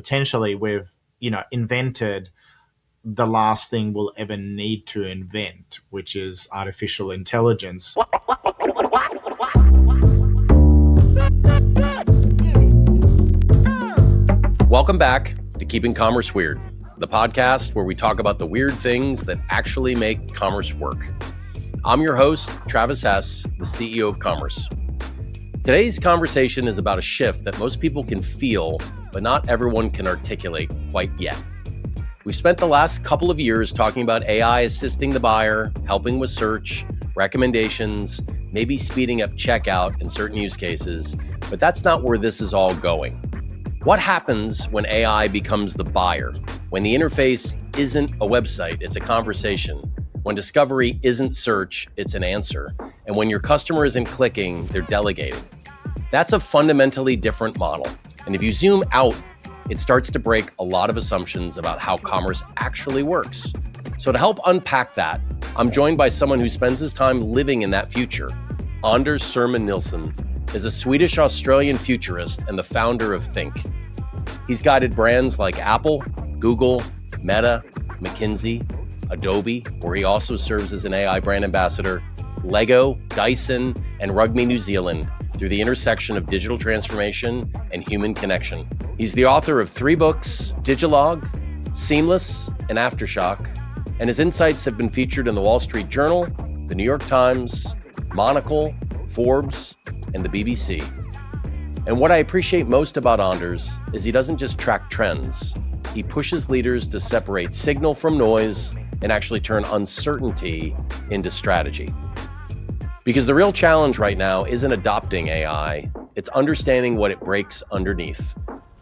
potentially we've, invented the last thing we'll ever need to invent, which is artificial intelligence. Welcome back to Keeping Commerce Weird, the podcast where we talk about the weird things that actually make commerce work. I'm your host, Travis Hess, the CEO of Commerce. Today's conversation is about a shift that most people can feel, but not everyone can articulate quite yet. We've spent the last couple of years talking about AI assisting the buyer, helping with search, recommendations, maybe speeding up checkout in certain use cases, but that's not where this is all going. What happens when AI becomes the buyer? When the interface isn't a website, it's a conversation. When discovery isn't search, it's an answer. And when your customer isn't clicking, they're delegating. That's a fundamentally different model. And if you zoom out, it starts to break a lot of assumptions about how commerce actually works. So to help unpack that, I'm joined by someone who spends his time living in that future. Anders Sörman-Nilsson is a Swedish-Australian futurist and the founder of Think. He's guided brands like Apple, Google, Meta, McKinsey, Adobe, where he also serves as an AI brand ambassador, Lego, Dyson, and Rugby New Zealand through the intersection of digital transformation and human connection. He's the author of 3 books, Digilogue, Seamless, and Aftershock, and his insights have been featured in the Wall Street Journal, the New York Times, Monocle, Forbes, and the BBC. And what I appreciate most about Anders is he doesn't just track trends. He pushes leaders to separate signal from noise and actually turn uncertainty into strategy. Because the real challenge right now isn't adopting AI, it's understanding what it breaks underneath.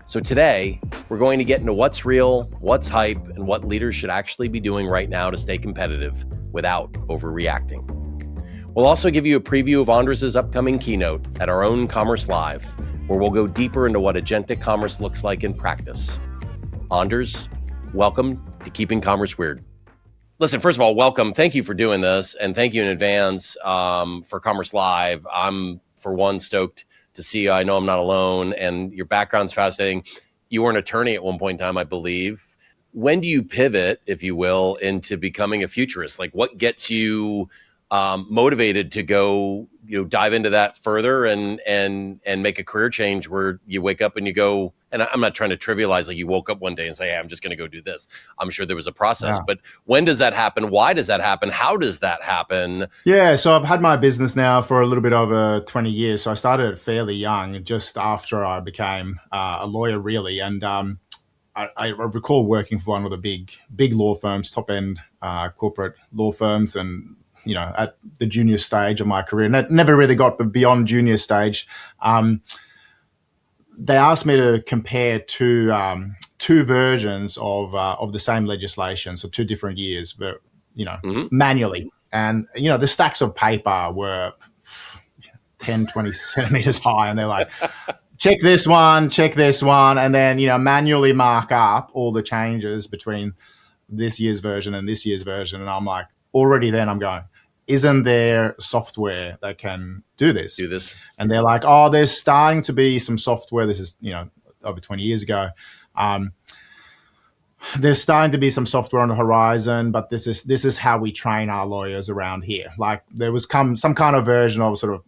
So today, we're going to get into what's real, what's hype, and what leaders should actually be doing right now to stay competitive without overreacting. We'll also give you a preview of Anders' upcoming keynote at our own Commerce Live, where we'll go deeper into what agentic commerce looks like in practice. Anders, welcome to Keeping Commerce Weird. Listen, first of all, welcome. Thank you for doing this, and thank you in advance for Commerce Live. I'm, for one, stoked to see you. I know I'm not alone, and your background's fascinating. You were an attorney at one point in time, I believe. When do you pivot, if you will, into becoming a futurist? Like, what gets you motivated to go, dive into that further and make a career change where you wake up and you go, and I'm not trying to trivialize, like you woke up one day and say, hey, I'm just going to go do this. I'm sure there was a process, but when does that happen? Why does that happen? How does that happen? Yeah, so I've had my business now for a little bit over 20 years. So I started fairly young, just after I became a lawyer, really. And I recall working for one of the big law firms, top-end corporate law firms, and at the junior stage of my career, and never really got beyond junior stage. They asked me to compare two versions of the same legislation, so 2 different years, but manually. And the stacks of paper were 10, 20 centimeters high, and they're like, check this one, and then manually mark up all the changes between this year's version and this year's version. And I'm like, already then I'm going, isn't there software that can do this? And they're like, oh, there's starting to be some software. This is, over 20 years ago. There's starting to be some software on the horizon, but this is how we train our lawyers around here. Like there was some kind of version of sort of,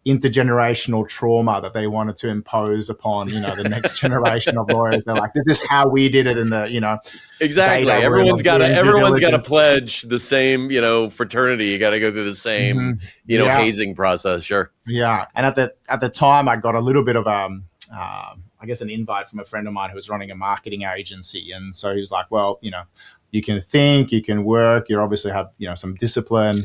intergenerational trauma that they wanted to impose upon, the next generation of lawyers. They're like, this is how we did it in the, Exactly. Everyone's got to pledge the same, fraternity. You got to go through the same, hazing process. Sure. Yeah. And at the time, I got a little bit of I guess an invite from a friend of mine who was running a marketing agency. And so he was like, well, you can think, you can work, you obviously have, some discipline.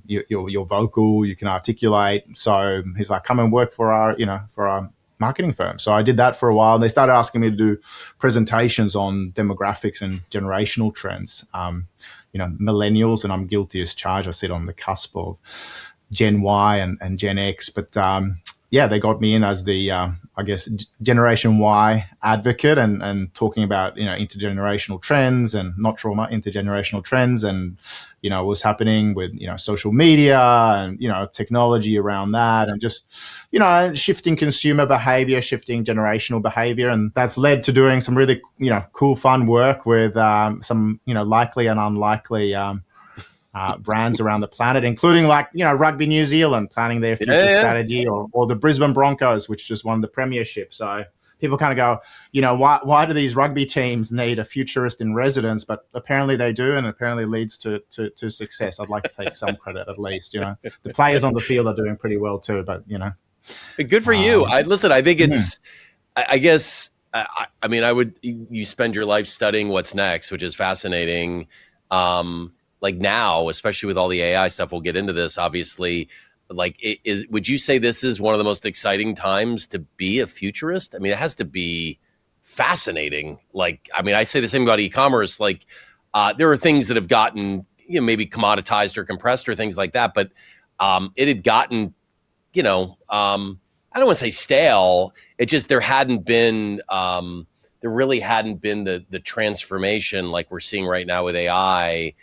You're vocal, you can articulate. So he's like, come and work for our marketing firm. So I did that for a while. And they started asking me to do presentations on demographics and generational trends. Millennials, and I'm guilty as charged. I sit on the cusp of Gen Y and Gen X. But they got me in as the, I guess, Generation Y advocate, and talking about, intergenerational trends, and not trauma, intergenerational trends, and, what's happening with, social media and, technology around that, and just, shifting consumer behavior, shifting generational behavior. And that's led to doing some really, cool, fun work with some, likely and unlikely brands around the planet, including Rugby New Zealand planning their future strategy, or the Brisbane Broncos, which just won the premiership. So people kind of go, why do these rugby teams need a futurist in residence? But apparently they do, and apparently leads to success. I'd like to take some credit at least. The players on the field are doing pretty well too, but good for you. I think it's, I guess, you spend your life studying what's next, which is fascinating. Like now, especially with all the AI stuff, we'll get into this, obviously, would you say this is one of the most exciting times to be a futurist? I mean, it has to be fascinating. I say the same about e-commerce. There are things that have gotten, maybe commoditized or compressed or things like that, but it had gotten, I don't want to say stale. It just, there really hadn't been the transformation like we're seeing right now with AI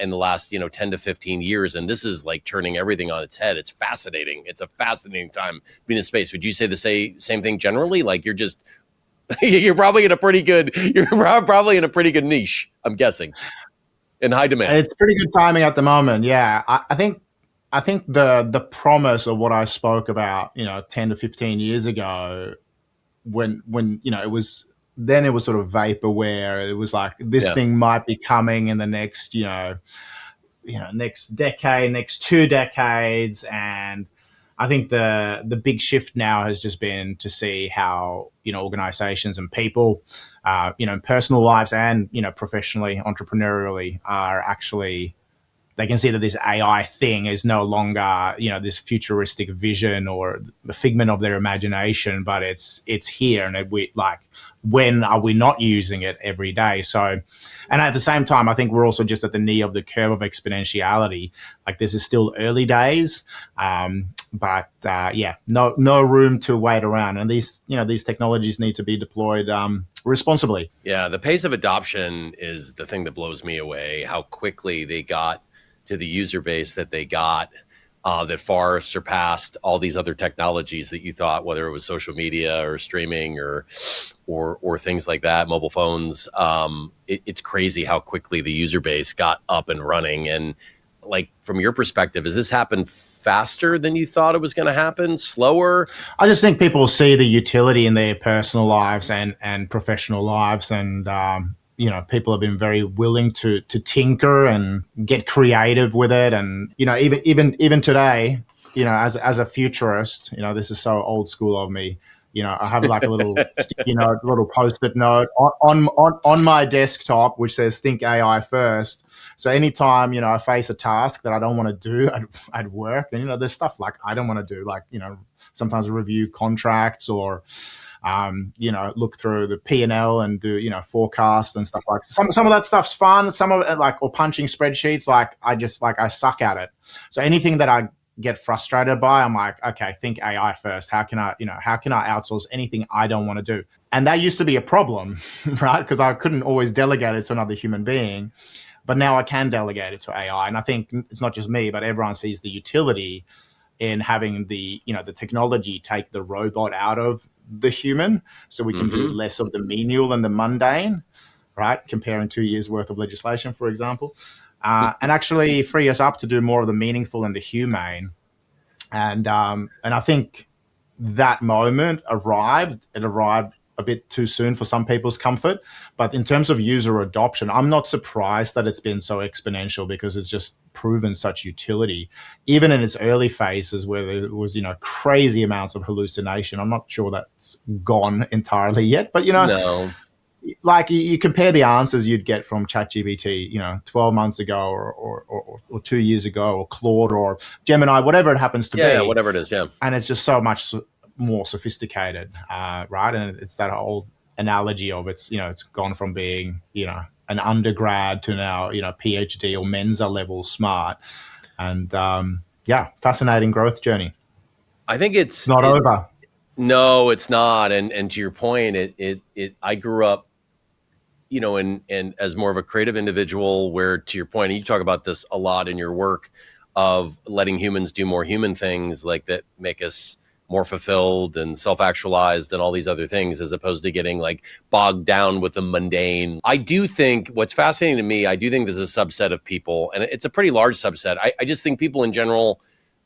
in the last 10 to 15 years, and this is like turning everything on its head. It's fascinating. It's a fascinating time being in space. Would you say the same thing generally? Like you're probably in a pretty good niche, I'm guessing, in high demand. It's pretty good timing at the moment. Yeah, I think the promise of what I spoke about 10 to 15 years ago, when it was. Then it was sort of vaporware. It was like this thing might be coming in the next, next decade, next 2 decades. And I think the big shift now has just been to see how, organizations and people, in personal lives and, professionally, entrepreneurially, are actually, they can see that this AI thing is no longer, this futuristic vision or the figment of their imagination, but it's here. And when are we not using it every day? So, and at the same time, I think we're also just at the knee of the curve of exponentiality. Like, this is still early days, but no room to wait around. And these technologies need to be deployed responsibly. Yeah, the pace of adoption is the thing that blows me away. How quickly they got to the user base that they got, that far surpassed all these other technologies that you thought, whether it was social media or streaming or things like that, mobile phones. It's crazy how quickly the user base got up and running. And from your perspective, has this happened faster than you thought it was going to happen? Slower? I just think people see the utility in their personal lives and professional lives, and people have been very willing to tinker and get creative with it. And, even today, as a futurist, this is so old school of me. I have like a little sticky note, little post-it note on my desktop, which says "Think AI first." So anytime, I face a task that I don't want to do at work, and, there's stuff like I don't want to do, like, sometimes review contracts or, look through the P&L and do, forecasts and stuff like some of that stuff's fun. Some of it, or punching spreadsheets, I suck at it. So anything that I get frustrated by, I'm like, okay, think AI first. How can I outsource anything I don't want to do? And that used to be a problem, right? Because I couldn't always delegate it to another human being. But now I can delegate it to AI. And I think it's not just me, but everyone sees the utility in having the technology take the robot out of the human, so we can do less of the menial and the mundane, right? Comparing 2 years worth of legislation, for example, and actually free us up to do more of the meaningful and the humane. And I think that moment arrived. It arrived a bit too soon for some people's comfort. But in terms of user adoption, I'm not surprised that it's been so exponential, because it's just proven such utility, even in its early phases where there was, crazy amounts of hallucination. I'm not sure that's gone entirely yet, but, No. Like you compare the answers you'd get from ChatGPT, 12 months ago or 2 years ago, or Claude or Gemini, whatever it happens to be. Yeah, whatever it is, yeah. And it's just so much more sophisticated, right? And it's that old analogy of it's gone from being, an undergrad to now, PhD or Mensa level smart. And fascinating growth journey. I think It's not over. No, it's not. And to your point, I grew up, and as more of a creative individual, where to your point, and you talk about this a lot in your work, of letting humans do more human things like that make us more fulfilled and self-actualized and all these other things, as opposed to getting like bogged down with the mundane. I do think what's fascinating to me, I do think there's a subset of people, and it's a pretty large subset. I just think people in general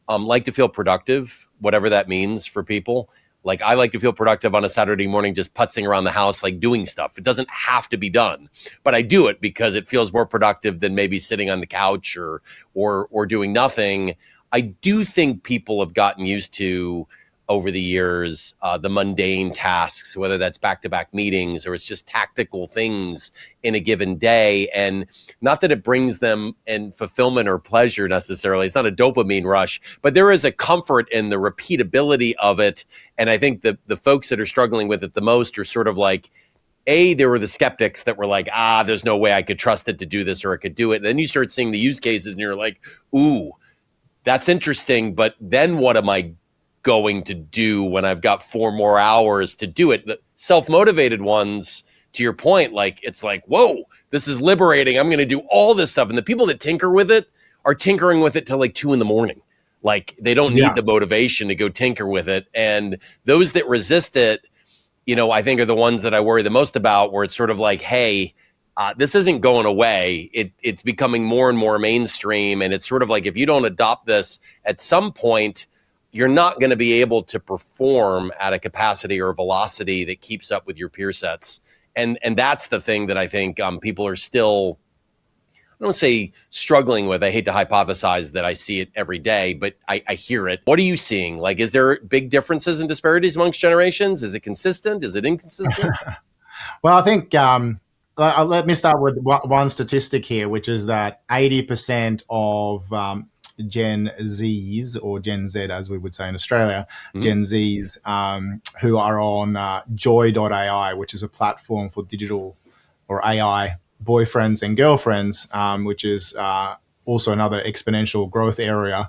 like to feel productive, whatever that means for people. Like I like to feel productive on a Saturday morning, just putzing around the house, like doing stuff. It doesn't have to be done, but I do it because it feels more productive than maybe sitting on the couch or doing nothing. I do think people have gotten used to, over the years, the mundane tasks, whether that's back-to-back meetings or it's just tactical things in a given day. And not that it brings them in fulfillment or pleasure necessarily. It's not a dopamine rush, but there is a comfort in the repeatability of it. And I think the folks that are struggling with it the most are sort of like, there were the skeptics that were like, there's no way I could trust it to do this or it could do it. And then you start seeing the use cases and you're like, ooh, that's interesting. But then what am I going to do when I've got 4 more hours to do it? The self-motivated ones, to your point, like it's like, whoa, this is liberating. I'm going to do all this stuff. And the people that tinker with it are tinkering with it till like 2 a.m. Like they don't need the motivation to go tinker with it. And those that resist it, I think are the ones that I worry the most about, where it's sort of like, hey, this isn't going away. It's becoming more and more mainstream. And it's sort of like, if you don't adopt this at some point, you're not going to be able to perform at a capacity or velocity that keeps up with your peer sets. And that's the thing that I think people are still, I don't say struggling with. I hate to hypothesize that I see it every day, but I hear it. What are you seeing? Like, is there big differences and disparities amongst generations? Is it consistent? Is it inconsistent? Well, I think let me start with one statistic here, which is that 80% of Gen Zs, or Gen Z as we would say in Australia, Gen Zs who are on joy.ai, which is a platform for digital or AI boyfriends and girlfriends, which is also another exponential growth area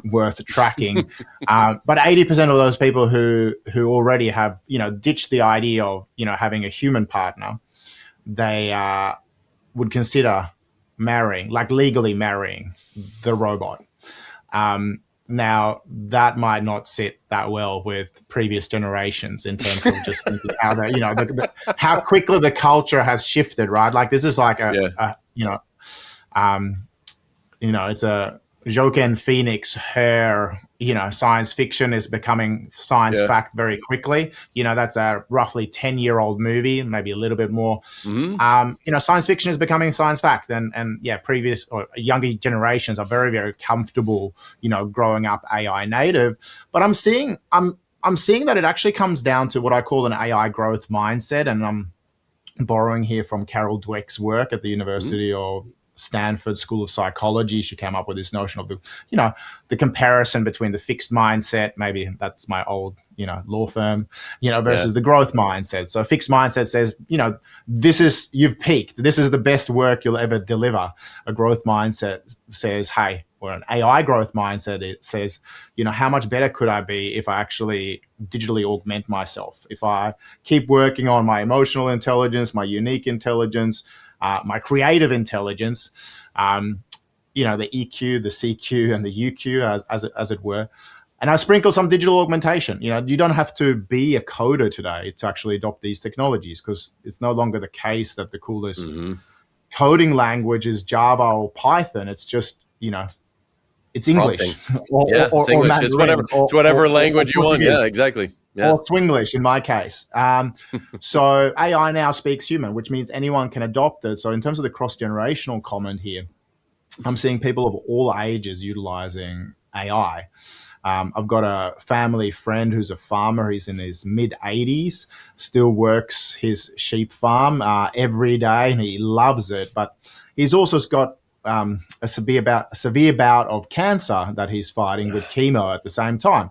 worth tracking. But 80% of those people who already have, ditched the idea of, having a human partner, they would consider marrying, like legally marrying the robot. Now, that might not sit that well with previous generations in terms of just thinking how how quickly the culture has shifted, right? Like this is like it's a Joaquin Phoenix, her, science fiction is becoming science fact very quickly. That's a roughly 10-year-old movie, maybe a little bit more. Science fiction is becoming science fact. And previous or younger generations are very, very comfortable, growing up AI native. But I'm seeing that it actually comes down to what I call an AI growth mindset. And I'm borrowing here from Carol Dweck's work at the University of Stanford School of Psychology. She came up with this notion of the comparison between the fixed mindset, maybe that's my old, law firm, versus the growth mindset. So a fixed mindset says, you've peaked. This is the best work you'll ever deliver. A growth mindset says, hey, or an AI growth mindset, it says, how much better could I be if I actually digitally augment myself? If I keep working on my emotional intelligence, my unique intelligence, my creative intelligence, the EQ, the CQ, and the UQ, as it were, and I sprinkle some digital augmentation. You don't have to be a coder today to actually adopt these technologies, because it's no longer the case that the coolest coding language is Java or Python. It's just it's English. It's English. It's whatever language you want. Yeah, exactly. Yeah. Or Swinglish in my case. So AI now speaks human, which means anyone can adopt it. So in terms of the cross-generational comment here, I'm seeing people of all ages utilizing AI. I've got a family friend who's a farmer. He's in his mid-80s, still works his sheep farm every day, and he loves it. But he's also got a severe bout of cancer that he's fighting with chemo at the same time.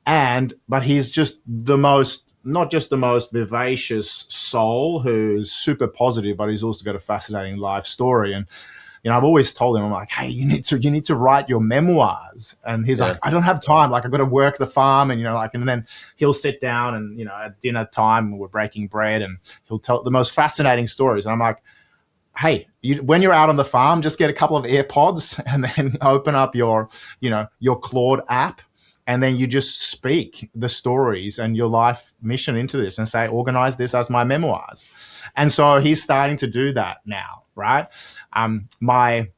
But he's just not just the most vivacious soul who's super positive, but he's also got a fascinating life story. And I've always told him, I'm like, hey, you need to write your memoirs. And he's like, I don't have time. Like, I've got to work the farm. And, and then he'll sit down and, at dinner time, we're breaking bread and he'll tell the most fascinating stories. And I'm like, hey, when you're out on the farm, just get a couple of AirPods and then open up your Claude app. And then you just speak the stories and your life mission into this and say, organize this as my memoirs. And so he's starting to do that now, right? My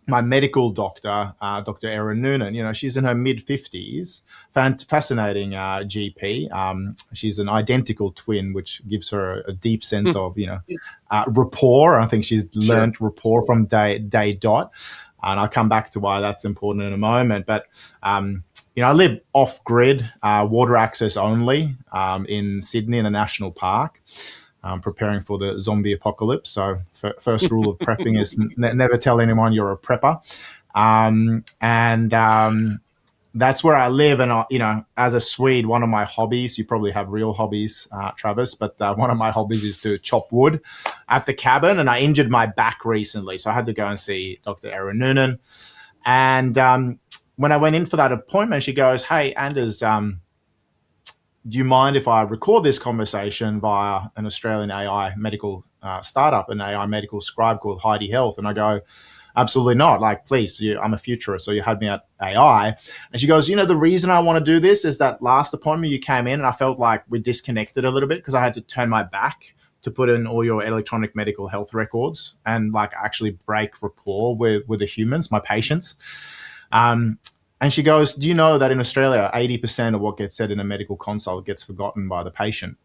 medical doctor, Dr. Erin Noonan, she's in her mid-50s, fascinating GP. She's an identical twin, which gives her a deep sense of, rapport. I think she's learned rapport from day dot. And I'll come back to why that's important in a moment. But, I live off-grid, water access only in Sydney in a national park. Preparing for the zombie apocalypse. So first rule of prepping is never tell anyone you're a prepper. That's where I live. And, as a Swede, one of my hobbies, you probably have real hobbies, Travis, but one of my hobbies is to chop wood at the cabin. And I injured my back recently. So I had to go and see Dr. Erin Noonan. And when I went in for that appointment, she goes, hey, Anders, do you mind if I record this conversation via an Australian AI medical startup, an AI medical scribe called Heidi Health? And I go, absolutely not. Like, please, I'm a futurist, so you had me at AI. And she goes, the reason I want to do this is that last appointment you came in and I felt like we disconnected a little bit because I had to turn my back to put in all your electronic medical health records and like actually break rapport with the humans, my patients. And she goes, do you know that in Australia, 80% of what gets said in a medical consult gets forgotten by the patient?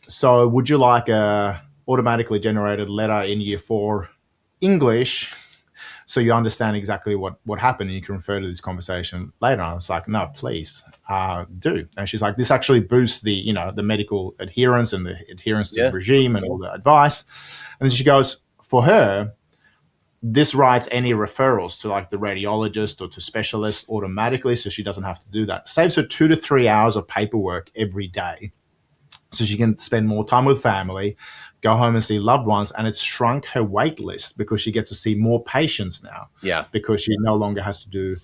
So would you like a automatically generated letter in year 4 English so you understand exactly what happened and you can refer to this conversation later? And I was like, no, please do. And she's like, this actually boosts the medical adherence and the adherence to the regime and all the advice. And then she goes, for her, this writes any referrals to like the radiologist or to specialists automatically, so she doesn't have to do that. Saves her 2 to 3 hours of paperwork every day, so she can spend more time with family, go home and see loved ones, and it's shrunk her wait list because she gets to see more patients now. Yeah, because she no longer has to do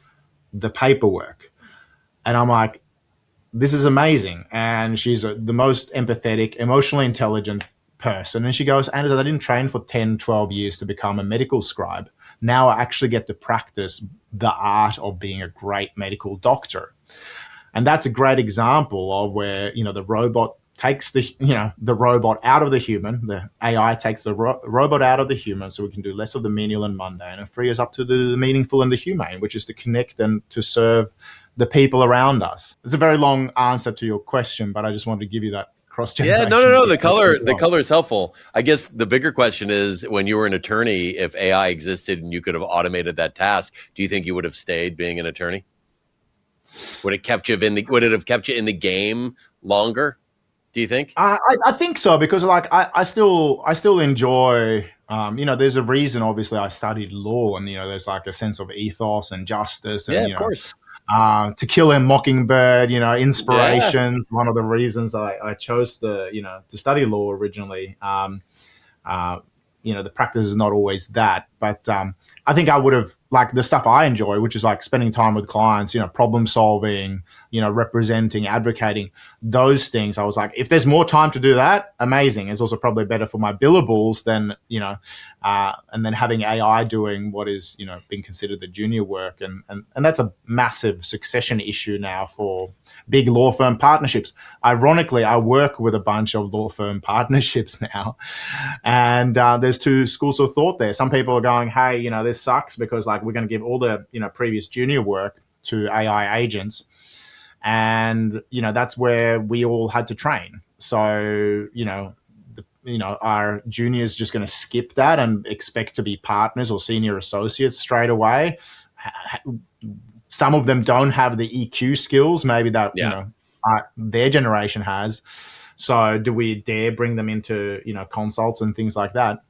the paperwork. And I'm like, this is amazing. And she's the most empathetic, emotionally intelligent person. And she goes, Anders, I didn't train for 10, 12 years to become a medical scribe. Now I actually get to practice the art of being a great medical doctor. And that's a great example of where, the robot takes the robot out of the human. The AI takes the robot out of the human so we can do less of the menial and mundane and free us up to the meaningful and the humane, which is to connect and to serve the people around us. It's a very long answer to your question, but I just wanted to give you that cross-generation. Yeah, no. The color is helpful. I guess the bigger question is, when you were an attorney, if AI existed and you could have automated that task, do you think you would have stayed being an attorney? Would it have kept you in the game longer? Do you think? I think so, because like I still enjoy. There's a reason. Obviously, I studied law, and there's like a sense of ethos and justice, and of course. To Kill a Mockingbird, inspirations. One of the reasons I chose to study law originally. The practice is not always that, but I think I would have, like, the stuff I enjoy, which is like spending time with clients, problem solving, representing, advocating, those things. I was like, if there's more time to do that, amazing. It's also probably better for my billables than, and then having AI doing what is, being considered the junior work. And that's a massive succession issue now for big law firm partnerships. Ironically, I work with a bunch of law firm partnerships now, and there's 2 schools of thought there. Some people are going, hey, this sucks because like we're going to give all the previous junior work to AI agents, and that's where we all had to train. So our juniors just going to skip that and expect to be partners or senior associates straight away. Some of them don't have the EQ skills, maybe that their generation has. So do we dare bring them into consults and things like that?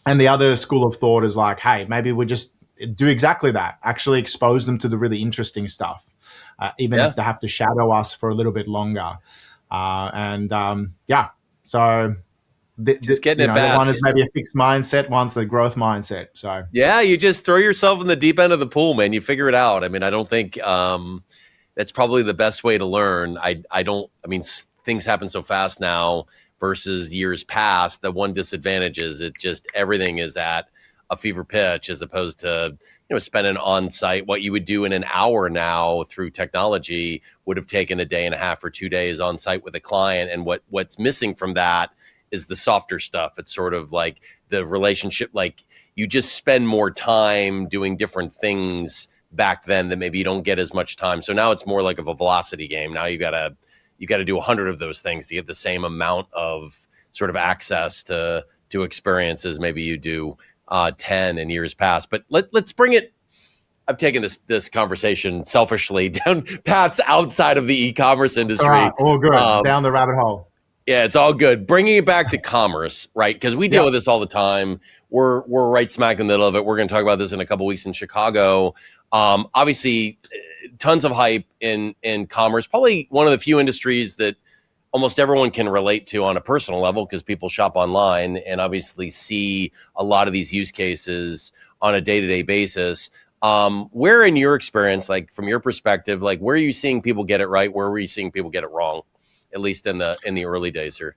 And the other school of thought is like, hey, maybe we just do exactly that. Actually expose them to the really interesting stuff, even if they have to shadow us for a little bit longer. So Just getting at the one bats. is maybe a fixed mindset, one's the growth mindset. So yeah, you just throw yourself in the deep end of the pool, man. You figure it out. I mean, I don't think that's probably the best way to learn. Things happen so fast now versus years past. The one disadvantage is everything is at a fever pitch, as opposed to, spending on site. What you would do in an hour now through technology would have taken a day and a half or 2 days on site with a client. And what's missing from that is the softer stuff. It's sort of like the relationship, like you just spend more time doing different things back then that maybe you don't get as much time. So now it's more like of a velocity game. Now you gotta do 100 of those things to get the same amount of sort of access to experiences maybe you do 10 in years past. But let's bring it. I've taken this conversation selfishly down paths outside of the e-commerce industry. All right, all good. Down the rabbit hole. Yeah, it's all good. Bringing it back to commerce, right? Because we deal with this all the time. We're right smack in the middle of it. We're going to talk about this in a couple of weeks in Chicago. Obviously, tons of hype in commerce. Probably one of the few industries that almost everyone can relate to on a personal level, because people shop online and obviously see a lot of these use cases on a day-to-day basis. Where, in your experience, like from your perspective, like where are you seeing people get it right? Where were you seeing people get it wrong? At least in the early days here.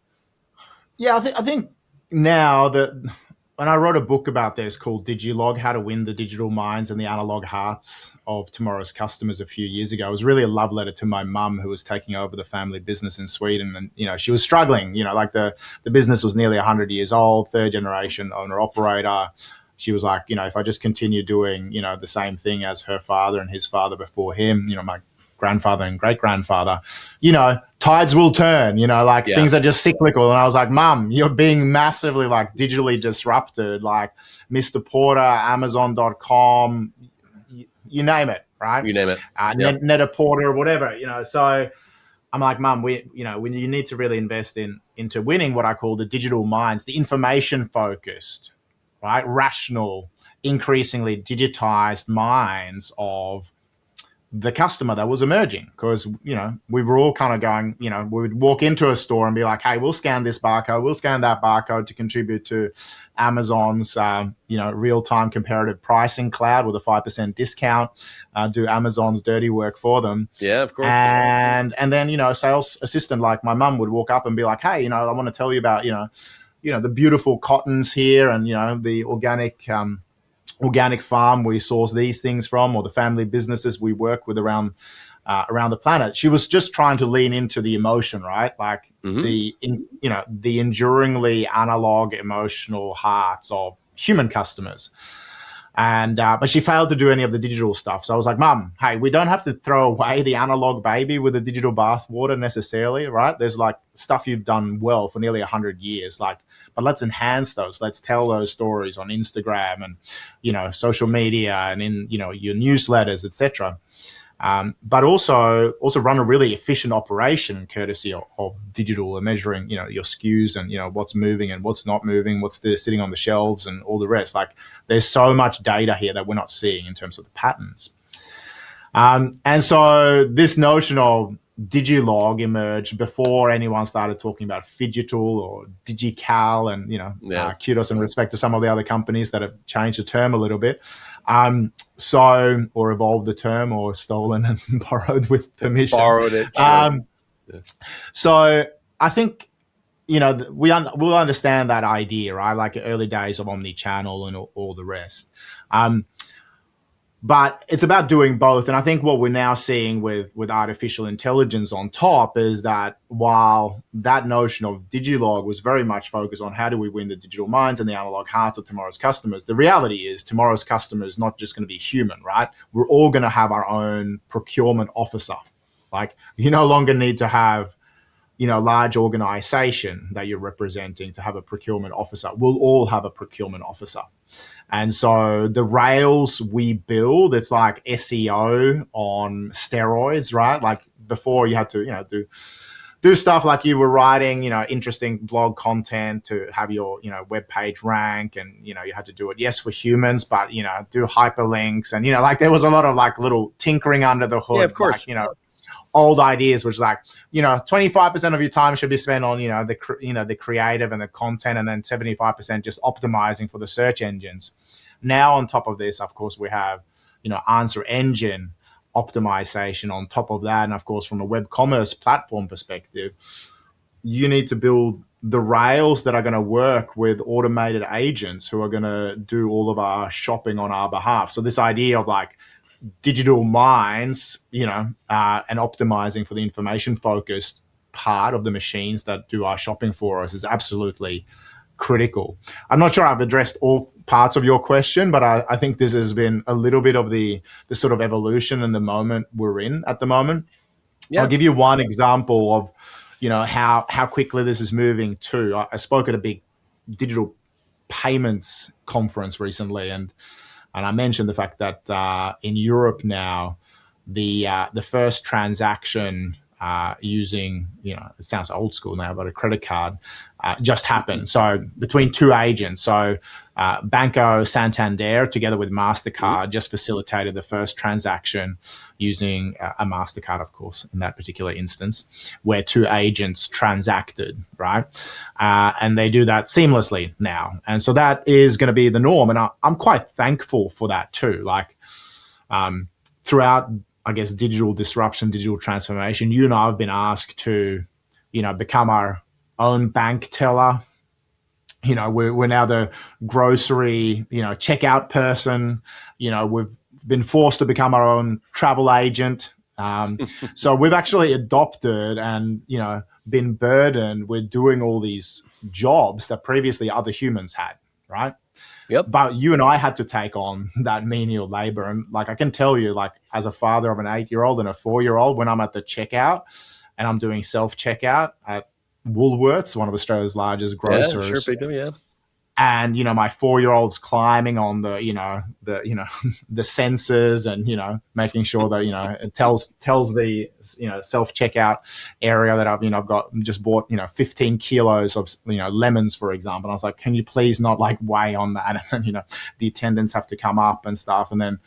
Yeah, I think now that when I wrote a book about this called Digilog, How to Win the Digital Minds and the Analog Hearts of Tomorrow's Customers a few years ago, it was really a love letter to my mum, who was taking over the family business in Sweden. And, she was struggling, like the business was nearly 100 years old, third generation owner operator. She was like, if I just continue doing, the same thing as her father and his father before him, my grandfather and great-grandfather, tides will turn, things are just cyclical. And I was like, Mum, you're being massively digitally disrupted, like Mr. Porter, Amazon.com, you name it, right? You name it. Net-a-Porter, whatever, So I'm like, Mum, you need to really invest into winning what I call the digital minds, the information-focused, right? Rational, increasingly digitized minds of the customer that was emerging. Because, we were all kind of going, we would walk into a store and be like, hey, we'll scan this barcode, we'll scan that barcode to contribute to Amazon's, real-time comparative pricing cloud with a 5% discount, do Amazon's dirty work for them. Yeah, of course. And then, a sales assistant like my mum would walk up and be like, hey, I want to tell you about, the beautiful cottons here and, the organic farm we source these things from, or the family businesses we work with around the planet. She was just trying to lean into the emotion, right? Like the enduringly analog emotional hearts of human customers. And but she failed to do any of the digital stuff. So I was like, Mum, hey, we don't have to throw away the analog baby with the digital bathwater necessarily, right? There's stuff you've done well for nearly 100 years, but let's enhance those. Let's tell those stories on Instagram and, social media and in, your newsletters, etc. But also run a really efficient operation courtesy of digital and measuring, your SKUs and, what's moving and what's not moving, what's sitting on the shelves and all the rest. There's so much data here that we're not seeing in terms of the patterns. And so this notion of Digilog emerged before anyone started talking about Phygital or Digical, and kudos and respect to some of the other companies that have changed the term a little bit, or evolved the term, or stolen and borrowed with permission. Borrowed it. Sure. So I think we'll understand that idea, right? Like early days of omni-channel and all the rest. But it's about doing both. And I think what we're now seeing with artificial intelligence on top is that while that notion of Digilog was very much focused on how do we win the digital minds and the analog hearts of tomorrow's customers, the reality is tomorrow's customer is not just going to be human, right? We're all going to have our own procurement officer. You no longer need to have, large organization that you're representing to have a procurement officer. We'll all have a procurement officer. And so the rails we build, it's like SEO on steroids, right? Before you had to, do stuff like you were writing, interesting blog content to have your, web page rank, and, you had to do it, yes, for humans, but, do hyperlinks and, there was a lot of little tinkering under the hood. Yeah, of course. old ideas, which is like, 25% of your time should be spent on, the creative and the content, and then 75% just optimizing for the search engines. Now, on top of this, of course, we have, answer engine optimization on top of that. And of course, from a web commerce platform perspective, you need to build the rails that are going to work with automated agents who are going to do all of our shopping on our behalf. So this idea of like digital minds, and optimizing for the information focused part of the machines that do our shopping for us is absolutely critical. I'm not sure I've addressed all parts of your question, but I think this has been a little bit of the sort of evolution in the moment we're in at the moment. Yeah. I'll give you one example of, how quickly this is moving too. I spoke at a big digital payments conference recently, and I mentioned the fact that in Europe now, the first transaction using, it sounds old school now, but a credit card just happened. So between two agents, so Banco Santander together with MasterCard just facilitated the first transaction using a MasterCard, of course, in that particular instance, where two agents transacted, right? And they do that seamlessly now. And so that is going to be the norm. And I'm quite thankful for that too. Like throughout, I guess, digital disruption, digital transformation, you and I have been asked to, become our own bank teller. We're now the grocery, checkout person. We've been forced to become our own travel agent. So we've actually adopted and, been burdened with doing all these jobs that previously other humans had, right? Yep. But you and I had to take on that menial labor. And like, I can tell you, like, as a father of an 8-year-old and a 4-year-old, when I'm at the checkout and I'm doing self-checkout at Woolworths, one of Australia's largest grocers. Yeah, sure, big deal, yeah. And, my 4-year-old's climbing on the, the sensors and, making sure that, it tells the, self-checkout area that I've just bought, 15 kilos of, lemons, for example. And I was like, can you please not like weigh on that? And, the attendants have to come up and stuff. And then,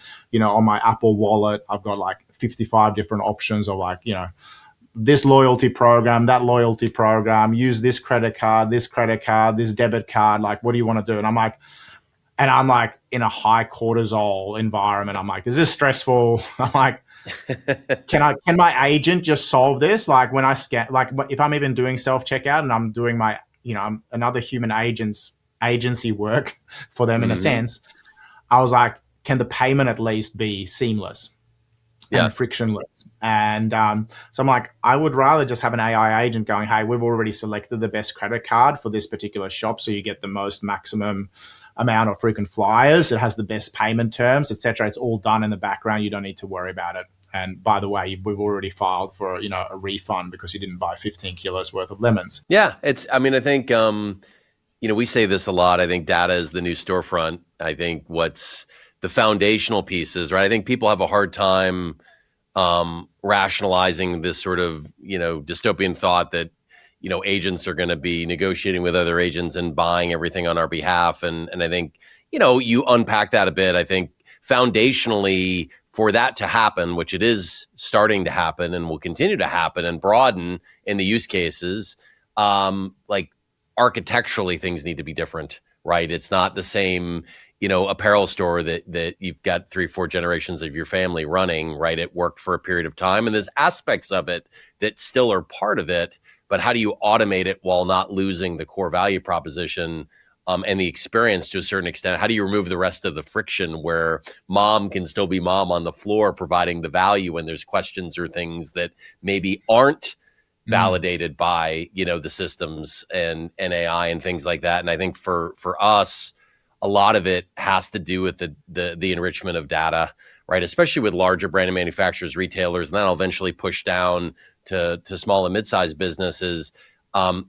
on my Apple Wallet, I've got like 55 different options of like, this loyalty program, that loyalty program, use this credit card, this debit card. Like, what do you want to do? And I'm like in a high cortisol environment. I'm like, is this stressful? I'm like, can my agent just solve this? Like when I scan, like if I'm even doing self-checkout and I'm doing my, I'm another human agency work for them in a sense. I was like, can the payment at least be seamless? And frictionless. And so I'm like, I would rather just have an AI agent going, hey, we've already selected the best credit card for this particular shop, so you get the most maximum amount of frequent flyers. It has the best payment terms, etc. It's all done in the background. You don't need to worry about it. And by the way, we've already filed for a refund because you didn't buy 15 kilos worth of lemons. Yeah, I think we say this a lot. I think data is the new storefront. I think what's the foundational pieces, right? I think people have a hard time rationalizing this sort of, dystopian thought that, agents are going to be negotiating with other agents and buying everything on our behalf. And I think, you unpack that a bit. I think foundationally for that to happen, which it is starting to happen and will continue to happen and broaden in the use cases, like architecturally things need to be different, right? It's not the same apparel store that you've got 3-4 generations of your family running, right? It worked for a period of time. And there's aspects of it that still are part of it, but how do you automate it while not losing the core value proposition and the experience to a certain extent? How do you remove the rest of the friction where mom can still be mom on the floor, providing the value when there's questions or things that maybe aren't validated by, the systems and AI and things like that. And I think for us, a lot of it has to do with the enrichment of data, right? Especially with larger branded manufacturers, retailers, and that'll eventually push down to small and mid-sized businesses.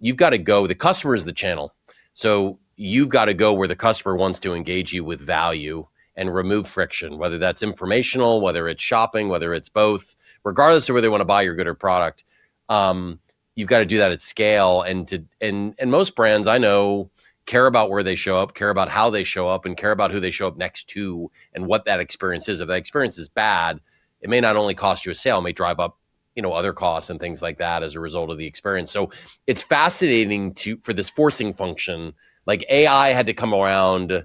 You've got to go, the customer is the channel. So you've got to go where the customer wants to engage you with value and remove friction, whether that's informational, whether it's shopping, whether it's both, regardless of whether they want to buy your good or product. You've got to do that at scale. And most brands I know care about where they show up, care about how they show up, and care about who they show up next to and what that experience is. If that experience is bad, it may not only cost you a sale, it may drive up other costs and things like that as a result of the experience. So it's fascinating for this forcing function. Like AI had to come around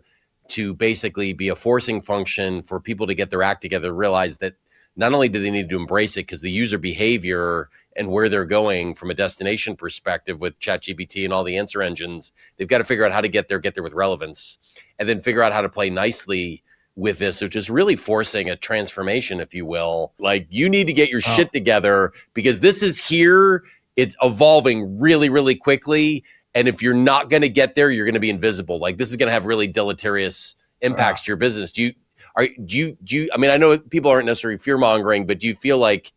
to basically be a forcing function for people to get their act together, realize that not only do they need to embrace it because the user behavior and where they're going from a destination perspective with ChatGPT and all the answer engines, they've got to figure out how to get there with relevance, and then figure out how to play nicely with this, which is really forcing a transformation, if you will. Like, you need to get your shit together because this is here. It's evolving really, really quickly. And if you're not going to get there, you're going to be invisible. Like, this is going to have really deleterious impacts to your business. Do you, I mean, I know people aren't necessarily fear mongering, but do you feel like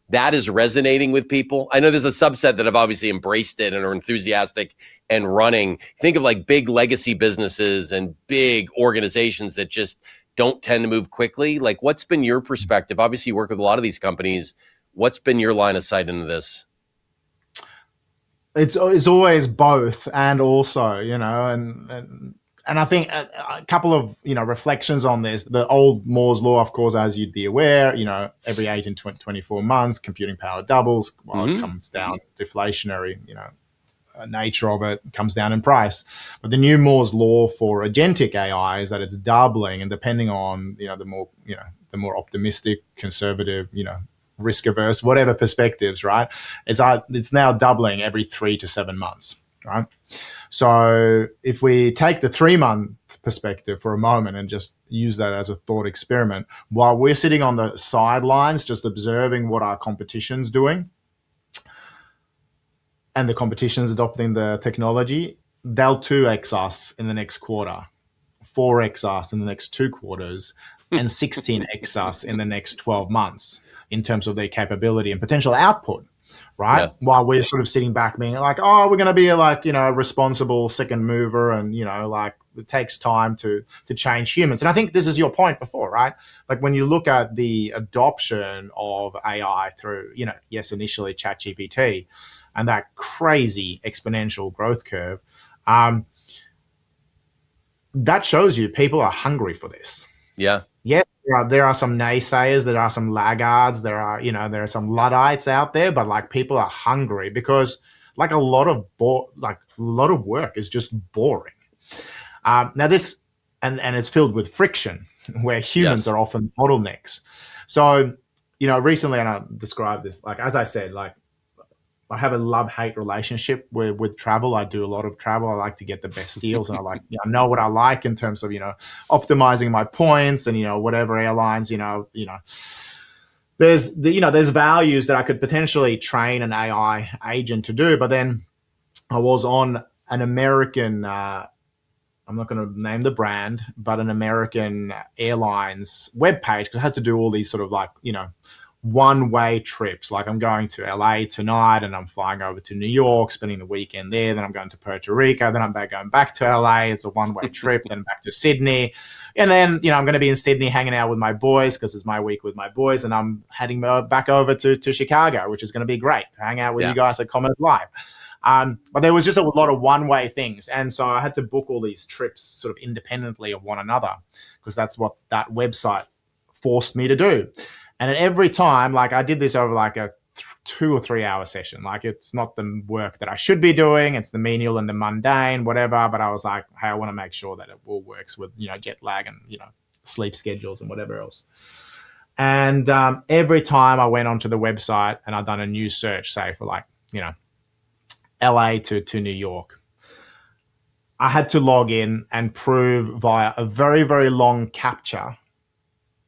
that is resonating with people? I know there's a subset that have obviously embraced it and are enthusiastic and running. Think of like big legacy businesses and big organizations that just don't tend to move quickly. Like, what's been your perspective? Obviously, you work with a lot of these companies. What's been your line of sight into this? It's always both, and also, and I think a couple of, reflections on this. The old Moore's law, of course, as you'd be aware, every 18 to 24 months, computing power doubles while it comes down, deflationary, nature of it comes down in price. But the new Moore's law for agentic AI is that it's doubling, and depending on, the more optimistic, conservative, risk averse, whatever perspectives, right? It's now doubling every 3 to 7 months, right? So if we take the 3-month perspective for a moment and just use that as a thought experiment, while we're sitting on the sidelines, just observing what our competition's doing, and the competition's adopting the technology, they'll 2x us in the next quarter, 4x us in the next 2 quarters, and 16x us in the next 12 months in terms of their capability and potential output. Right. Yeah. While we're sort of sitting back being like, oh, we're going to be like, responsible second mover. And, like it takes time to change humans. And I think this is your point before, right? Like when you look at the adoption of AI through, yes, initially ChatGPT and that crazy exponential growth curve, that shows you people are hungry for this. Yeah. Yeah. There are some naysayers, there are some laggards, there are some Luddites out there, but like people are hungry because like a lot of work is just boring. Now this, and it's filled with friction where humans are often bottlenecks. So, recently, and I described this, like, as I said, like I have a love-hate relationship with travel. I do a lot of travel. I like to get the best deals, and I know what I like in terms of optimizing my points and whatever airlines there's values that I could potentially train an AI agent to do. But then I was on an American, I'm not going to name the brand, but an American airlines webpage, because I had to do all these sort of like one-way trips. Like I'm going to LA tonight and I'm flying over to New York, spending the weekend there. Then I'm going to Puerto Rico. Then I'm going back to LA. It's a one-way trip. Then back to Sydney. And then, I'm going to be in Sydney hanging out with my boys because it's my week with my boys. And I'm heading back over to Chicago, which is going to be great. Hang out with you guys at Commerce Live. But there was just a lot of one-way things. And so I had to book all these trips sort of independently of one another because that's what that website forced me to do. And at every time, like I did this over like a 2 or 3 hour session. Like it's not the work that I should be doing. It's the menial and the mundane, whatever. But I was like, hey, I want to make sure that it all works with, jet lag and, sleep schedules and whatever else. And every time I went onto the website and I'd done a new search, say for like, LA to New York, I had to log in and prove via a very, very long CAPTCHA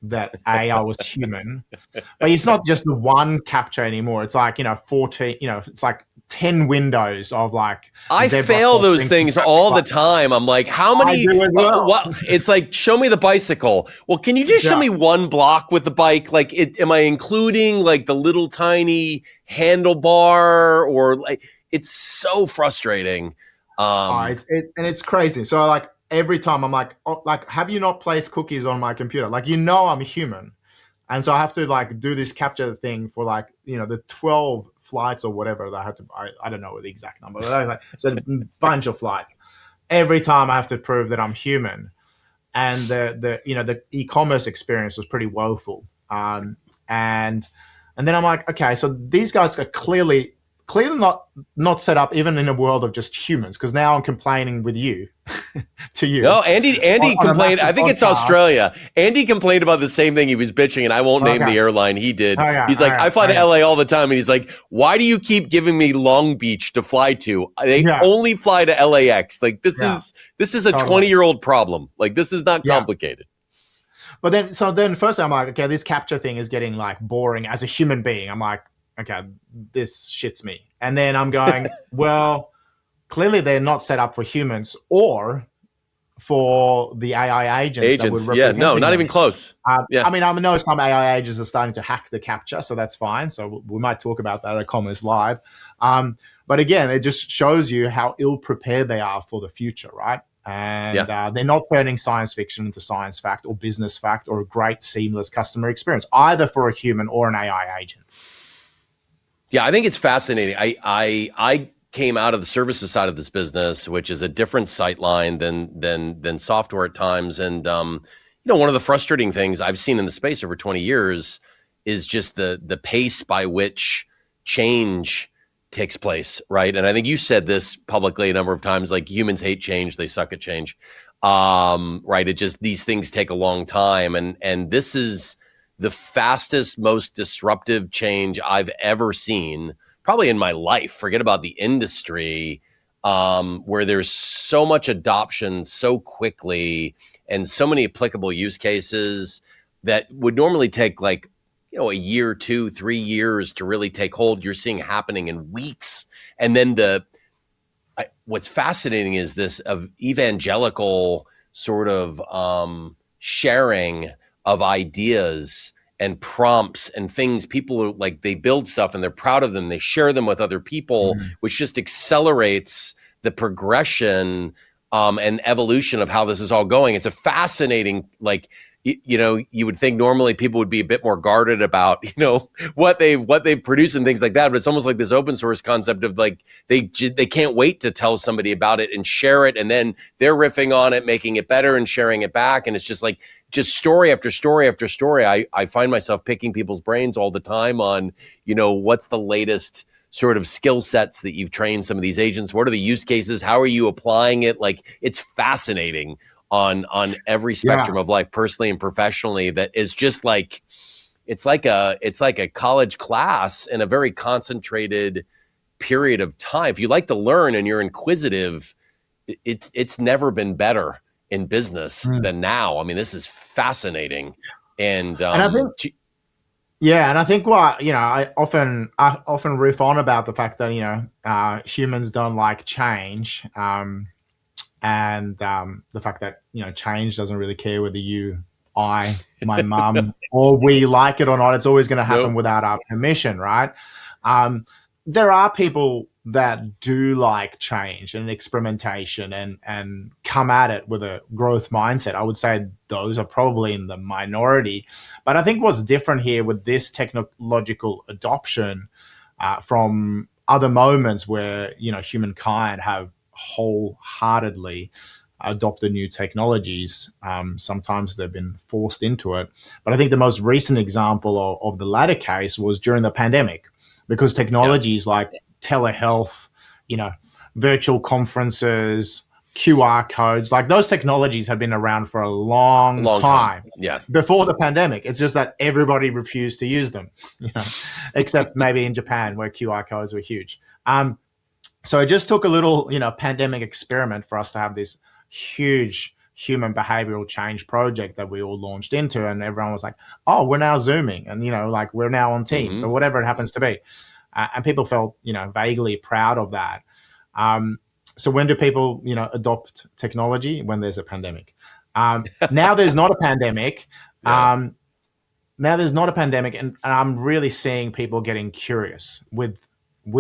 that I was human. But it's not just the one CAPTCHA anymore. It's like 14, it's like 10 windows of like I fail those things all the time. I'm like, how many what it's like, show me the bicycle. Well, can you just show me one block with the bike? Like am I including like the little tiny handlebar or like it's so frustrating. And it's crazy. So like every time I'm like, oh, like, have you not placed cookies on my computer? Like, I'm human. And so I have to like do this CAPTCHA thing for like, the 12 flights or whatever that I had to, I don't know the exact number, but like, so a bunch of flights. Every time I have to prove that I'm human. And the e-commerce experience was pretty woeful. And And then I'm like, okay, so these guys are clearly not set up even in a world of just humans, because now I'm complaining with you to you. No, Andy complained. I think it's Australia. Andy complained about the same thing. He was bitching, and I won't name the airline. He did. He's like, I fly to LA all the time, and he's like, why do you keep giving me Long Beach to fly to? They only fly to LAX. Like this is a 20-year-old problem. Like this is not complicated. But then first I'm like, okay, this CAPTCHA thing is getting like boring as a human being. I'm like, okay, this shits me. And then I'm going, well, clearly they're not set up for humans or for the AI agents. Not even close. I mean, I know some AI agents are starting to hack the CAPTCHA, so that's fine. So we might talk about that at Commerce Live. But again, it just shows you how ill prepared they are for the future, right? And they're not turning science fiction into science fact or business fact or a great seamless customer experience, either for a human or an AI agent. Yeah, I think it's fascinating. I came out of the services side of this business, which is a different sight line than software at times. And one of the frustrating things I've seen in the space over 20 years is just the pace by which change takes place, right? And I think you said this publicly a number of times, like humans hate change, they suck at change. Right. It just, these things take a long time. And this is the fastest, most disruptive change I've ever seen, probably in my life. Forget about the industry, where there's so much adoption so quickly and so many applicable use cases that would normally take like, a year, 2, 3 years to really take hold. You're seeing happening in weeks. And then what's fascinating is this of evangelical sort of sharing of ideas and prompts and things. People are like, they build stuff and they're proud of them. They share them with other people, which just accelerates the progression and evolution of how this is all going. It's a fascinating, like, you would think normally people would be a bit more guarded about, what they produce and things like that. But it's almost like this open source concept of like, they can't wait to tell somebody about it and share it. And then they're riffing on it, making it better and sharing it back. And it's just like, just story after story after story. I find myself picking people's brains all the time on, what's the latest sort of skill sets that you've trained some of these agents? What are the use cases? How are you applying it? Like, it's fascinating on every spectrum of life, personally and professionally. That is just like, it's like a college class in a very concentrated period of time. If you like to learn and you're inquisitive, it's never been better in business than now. I mean, this is fascinating. And I think, and I think what, I often riff on about the fact that, humans don't like change. And the fact that, change doesn't really care whether you, I, my mum, or we like it or not. It's always going to happen without our permission, right? There are people that do like change and experimentation and come at it with a growth mindset. I would say those are probably in the minority. But I think what's different here with this technological adoption from other moments where, humankind have wholeheartedly adopted new technologies. Sometimes they've been forced into it. But I think the most recent example of the latter case was during the pandemic, because technologies like telehealth, virtual conferences, QR codes, like those technologies have been around for a long time. Before the pandemic. It's just that everybody refused to use them, except maybe in Japan where QR codes were huge. So it just took a little, pandemic experiment for us to have this huge human behavioral change project that we all launched into, and everyone was like, oh, we're now Zooming, and, like we're now on Teams or whatever it happens to be. And people felt, vaguely proud of that. So when do people, adopt technology? When there's a pandemic. Now there's not a pandemic. Now there's not a pandemic, and I'm really seeing people getting curious with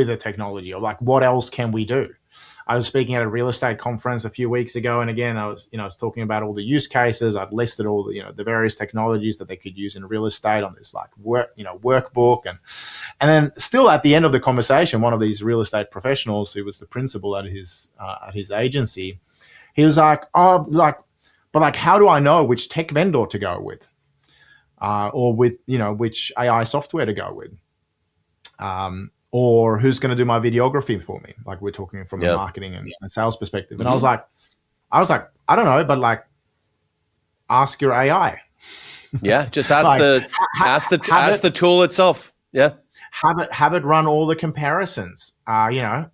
a technology, or like, what else can we do? I was speaking at a real estate conference a few weeks ago, and again, I was talking about all the use cases. I've listed all the various technologies that they could use in real estate on this like workbook, and then still at the end of the conversation, one of these real estate professionals who was the principal at his agency, he was like, but how do I know which tech vendor to go with, or with which AI software to go with? or who's going to do my videography for me? Like we're talking from a marketing and sales perspective. And I was like, I don't know, but like, ask your AI. Yeah, just ask like, ask the tool itself. Yeah, have it run all the comparisons.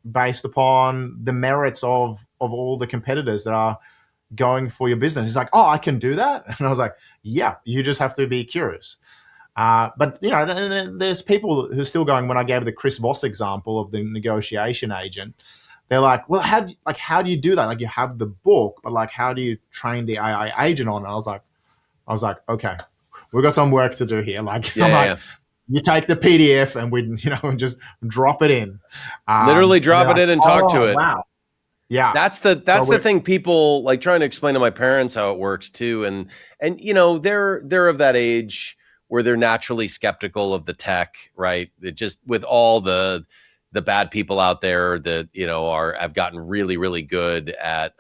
Based upon the merits of all the competitors that are going for your business. It's like, oh, I can do that, and I was like, yeah, you just have to be curious. But there's people who are still going. When I gave the Chris Voss example of the negotiation agent, they're like, well, how do you do that? Like, you have the book, but like, how do you train the AI agent on it? And I was like, okay, we've got some work to do here. Like, you take the PDF and we, just drop it in. Literally drop it in and talk to it. Wow. Yeah. That's the thing. People like trying to explain to my parents how it works too. And they're of that age where they're naturally skeptical of the tech, right? It just, with all the bad people out there that, have gotten really, really good at,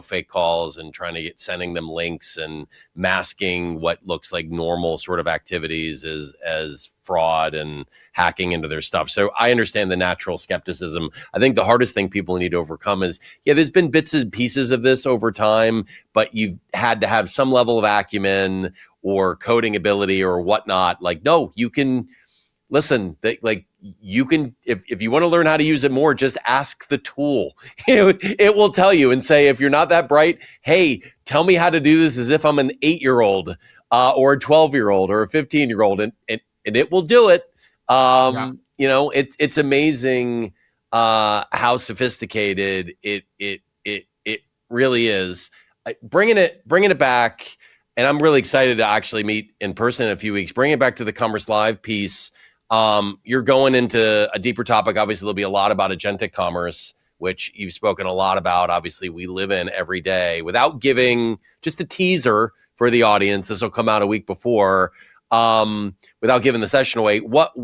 fake calls and trying to sending them links and masking what looks like normal sort of activities as fraud and hacking into their stuff. So I understand the natural skepticism. I think the hardest thing people need to overcome is, there's been bits and pieces of this over time, but you've had to have some level of acumen or coding ability or whatnot. Like, no, you can listen, you can, if you want to learn how to use it more, just ask the tool. It will tell you and say, if you're not that bright, hey, tell me how to do this as if I'm an 8-year-old or a 12-year-old or a 15-year-old, and it will do it. It's amazing how sophisticated it really is. Bringing it back, and I'm really excited to actually meet in person in a few weeks. Bring it back to the Commerce Live piece. You're going into a deeper topic. Obviously, there'll be a lot about agentic commerce, which you've spoken a lot about. Obviously, we live in every day. Without giving just a teaser for the audience, this will come out a week before. Without giving the session away, what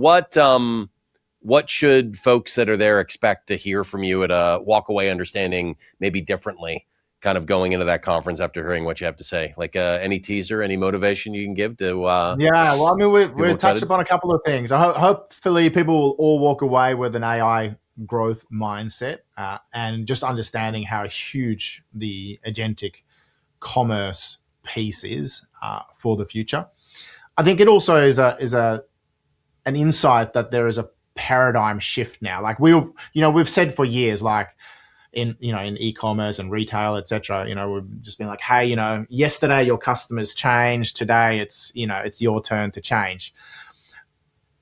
should folks that are there expect to hear from you at a walk away understanding maybe differently, kind of going into that conference after hearing what you have to say? Like any teaser, any motivation you can give to? Well, I mean, we touched upon a couple of things. Hopefully people will all walk away with an AI growth mindset and just understanding how huge the agentic commerce piece is for the future. I think it also is an insight that there is a paradigm shift now. Like we've said for years, like in e-commerce and retail, etc. We've just been like, hey, yesterday your customers changed, today it's your turn to change.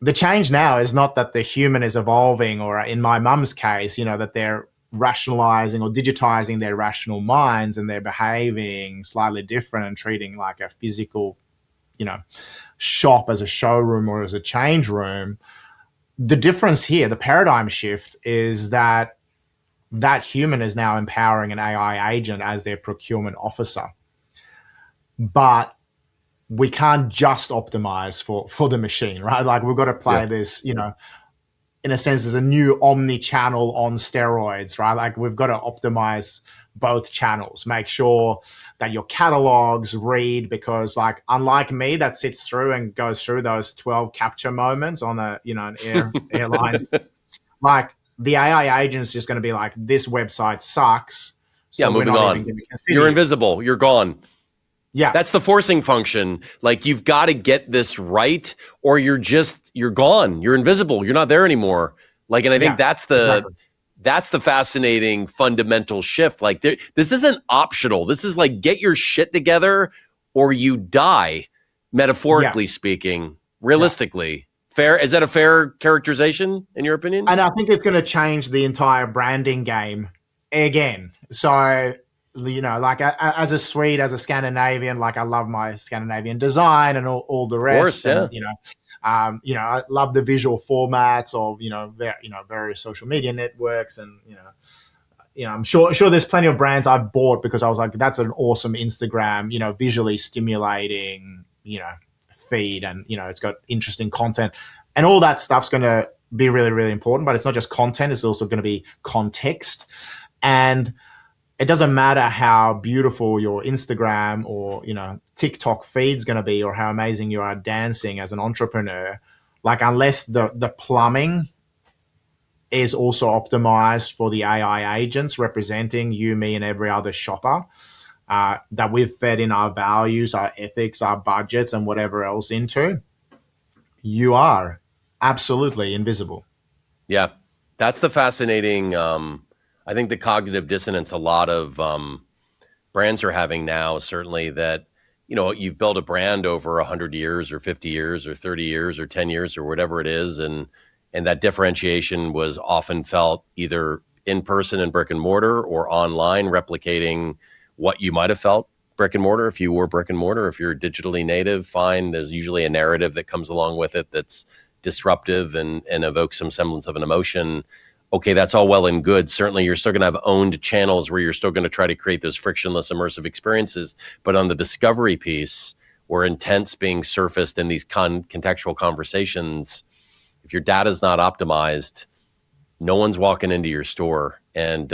The change now is not that the human is evolving, or in my mum's case, that they're rationalizing or digitizing their rational minds and they're behaving slightly different and treating like a physical shop as a showroom or as a change room. The difference here, the paradigm shift, is that human is now empowering an AI agent as their procurement officer. But we can't just optimize for the machine, right? Like, we've got to play this, in a sense, as a new omni-channel on steroids, right? Like, we've got to optimize both channels, make sure that your catalogs read, because like, unlike me that sits through and goes through those 12 CAPTCHA moments on an airlines, like the AI agent's just going to be like, this website sucks. So moving on. You're invisible. You're gone. Yeah. That's the forcing function. Like, you've got to get this right, or you're gone. You're invisible. You're not there anymore. Like, and I think that's the fascinating fundamental shift. Like, this isn't optional. This is like, get your shit together or you die, metaphorically speaking, realistically. Fair? Is that a fair characterization in your opinion? And I think it's going to change the entire branding game again. So, like as a Swede, as a Scandinavian, like, I love my Scandinavian design and all the rest. Of course, I love the visual formats of various social media networks, and I'm sure there's plenty of brands I've bought because I was like, that's an awesome Instagram, visually stimulating, feed, and it's got interesting content, and all that stuff's going to be really, really important. But it's not just content; it's also going to be context. And it doesn't matter how beautiful your Instagram or TikTok feed's going to be, or how amazing you are dancing as an entrepreneur. Like unless the plumbing is also optimized for the AI agents representing you, me, and every other shopper that we've fed in our values, our ethics, our budgets, and whatever else into, you are absolutely invisible. Yeah, that's the fascinating. I think the cognitive dissonance a lot of brands are having now, certainly that, you've built a brand over 100 years or 50 years or 30 years or 10 years or whatever it is. And that differentiation was often felt either in person in brick and mortar or online, replicating what you might have felt brick and mortar. If you were brick and mortar, if you're digitally native, fine. There's usually a narrative that comes along with it that's disruptive and evokes some semblance of an emotion. Okay, that's all well and good. Certainly, you're still going to have owned channels where you're still going to try to create those frictionless, immersive experiences. But on the discovery piece, where intent's being surfaced in these contextual conversations, if your data is not optimized, no one's walking into your store. And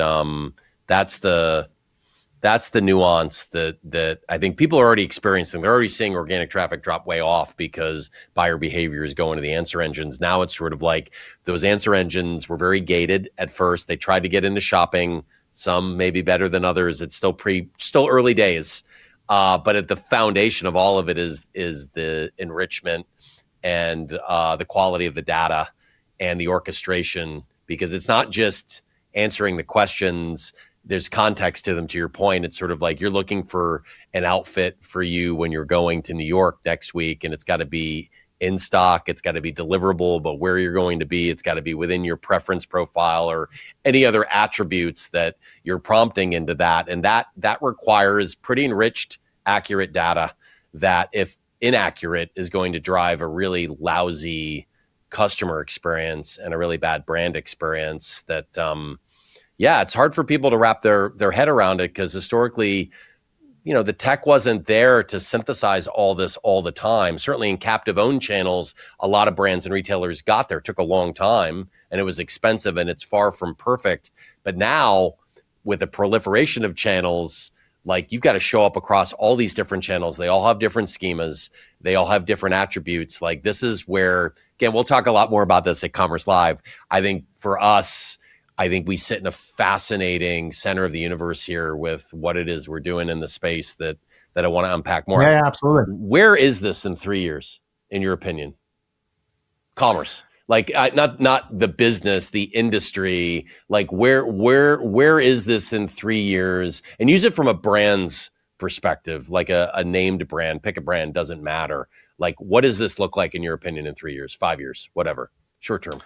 that's the nuance that I think people are already experiencing. They're already seeing organic traffic drop way off because buyer behavior is going to the answer engines. Now it's sort of like those answer engines were very gated at first. They tried to get into shopping. Some maybe better than others. It's still early days. But at the foundation of all of it is the enrichment and the quality of the data and the orchestration, because it's not just answering the questions. There's context to them, to your point. It's sort of like you're looking for an outfit for you when you're going to New York next week, and it's got to be in stock. It's got to be deliverable, but where you're going to be, it's got to be within your preference profile or any other attributes that you're prompting into that. And that requires pretty enriched, accurate data that, if inaccurate, is going to drive a really lousy customer experience and a really bad brand experience that, it's hard for people to wrap their head around it, because historically, the tech wasn't there to synthesize all this all the time. Certainly in captive owned channels, a lot of brands and retailers got there. It took a long time and it was expensive and it's far from perfect. But now with the proliferation of channels, like, you've got to show up across all these different channels. They all have different schemas. They all have different attributes. Like, this is where, again, we'll talk a lot more about this at Commerce Live. I think for us, we sit in a fascinating center of the universe here with what it is we're doing in the space that I want to unpack more. Yeah, absolutely. Where is this in 3 years, in your opinion? Commerce, like, not the business, the industry. Like, where is this in 3 years? And use it from a brand's perspective, like a named brand. Pick a brand, doesn't matter. Like, what does this look like in your opinion in 3 years, 5 years, whatever, short term?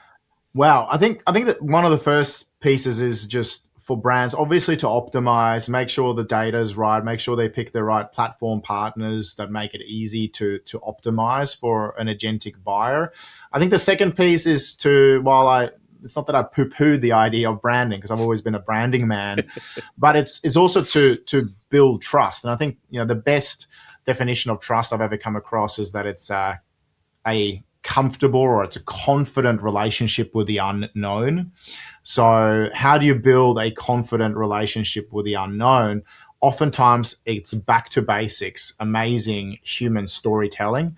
Wow, I think that one of the first pieces is just for brands, obviously, to optimize, make sure the data is right, make sure they pick the right platform partners that make it easy to optimize for an agentic buyer. I think the second piece is it's not that I poo-pooed the idea of branding, because I've always been a branding man, but it's also to build trust. And I think, the best definition of trust I've ever come across is that it's a comfortable, or it's a confident relationship with the unknown. So how do you build a confident relationship with the unknown? Oftentimes it's back to basics, amazing human storytelling.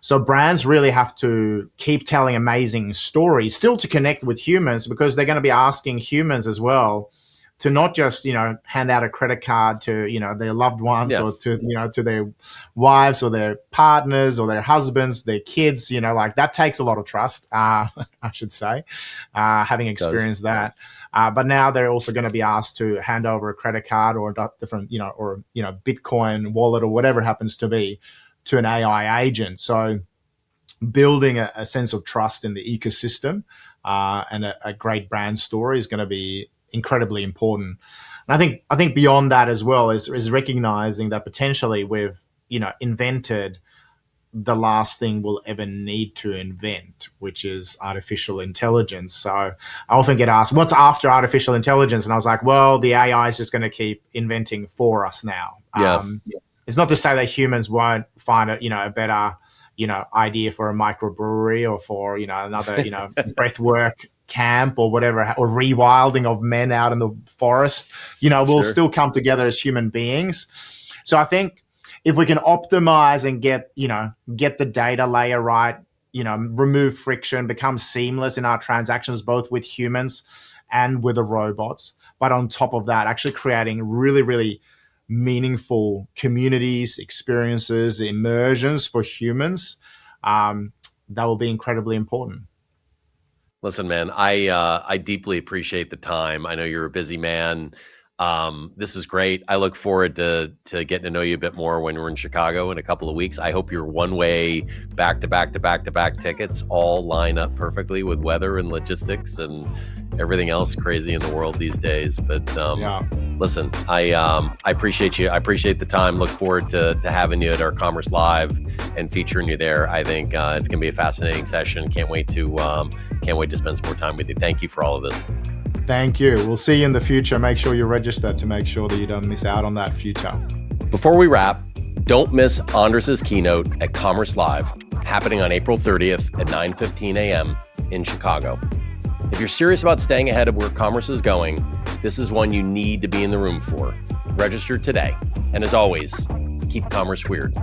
So brands really have to keep telling amazing stories, still to connect with humans, because they're going to be asking humans as well to not just, hand out a credit card to, their loved ones, or to, to their wives or their partners or their husbands, their kids, like, that takes a lot of trust, I should say, having experienced that. But now they're also going to be asked to hand over a credit card or a different, Bitcoin wallet or whatever it happens to be to an AI agent. So building a sense of trust in the ecosystem and a great brand story is going to be incredibly important. And I think beyond that as well is recognizing that potentially we've, invented the last thing we'll ever need to invent, which is artificial intelligence. So I often get asked, what's after artificial intelligence? And I was like, well, the AI is just going to keep inventing for us now. It's not to say that humans won't find a better, idea for a microbrewery or for, another, breathwork camp or whatever, or rewilding of men out in the forest, we'll still come together as human beings. So I think if we can optimize and get the data layer right, remove friction, become seamless in our transactions, both with humans and with the robots. But on top of that, actually creating really, really meaningful communities, experiences, immersions for humans. That will be incredibly important. Listen, man, I deeply appreciate the time. I know you're a busy man. This is great. I look forward to getting to know you a bit more when we're in Chicago in a couple of weeks. I hope your one-way back-to-back tickets all line up perfectly with weather and logistics and everything else crazy in the world these days. But listen, I appreciate you. I appreciate the time. Look forward to having you at our Commerce Live and featuring you there. I think it's going to be a fascinating session. Can't wait to spend some more time with you. Thank you for all of this. Thank you. We'll see you in the future. Make sure you register to make sure that you don't miss out on that future. Before we wrap, don't miss Anders' keynote at Commerce Live, happening on April 30th at 9:15 a.m. in Chicago. If you're serious about staying ahead of where commerce is going, this is one you need to be in the room for. Register today. And as always, keep commerce weird.